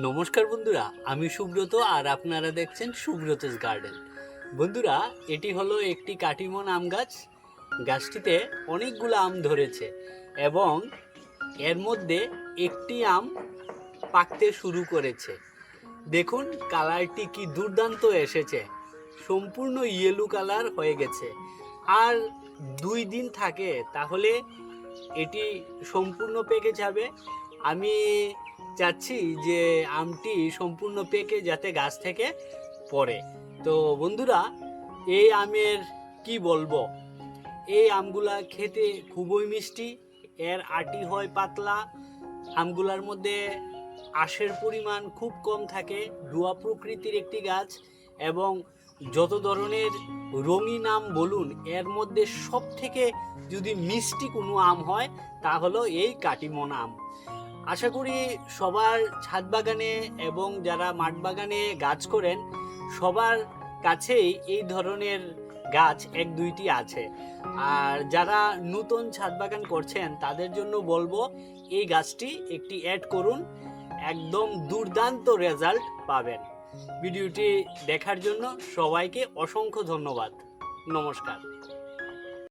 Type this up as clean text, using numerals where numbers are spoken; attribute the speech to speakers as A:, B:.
A: নমস্কার বন্ধুরা, আমি সুব্রত আর আপনারা দেখছেন সুব্রতস গার্ডেন। বন্ধুরা, এটি হলো একটি কাটিমন আম গাছ। গাছটিতে অনেকগুলো আম ধরেছে এবং এর মধ্যে একটি আম পাকতে শুরু করেছে। দেখুন কালারটি কি দুর্দান্ত এসেছে, সম্পূর্ণ ইয়েলো কালার হয়ে গেছে। আর 2 দিন থাকে তাহলে এটি সম্পূর্ণ পেকে যাবে। আমি চাচ্ছি যে আমটি সম্পূর্ণ পেকে যাতে গাছ থেকে পড়ে। তো বন্ধুরা, এই আমের কি বলবো, এই আমগুলা খেতে খুবই মিষ্টি, এর আটি হয় পাতলা, আমগুলার মধ্যে আঁশের পরিমাণ খুব কম থাকে, ডুয়া প্রকৃতির একটি গাছ এবং যত ধরনের রঙিন আম বলুন, এর মধ্যে সব থেকে যদি মিষ্টি কোনো আম হয় তা হলো এই কাটিমন আম। আশা করি সবার ছাদ বাগানে এবং যারা মাঠ বাগানে গাছ করেন সবার কাছেই এই ধরনের গাছ 1-2টি আছে। আর যারা নতুন ছাদ বাগান করছেন তাদের জন্য বলবো এই গাছটি একটি অ্যাড করুন, একদম দুর্দান্ত রেজাল্ট পাবেন। ভিডিওটি দেখার জন্য সবাইকে অসংখ্য ধন্যবাদ। নমস্কার।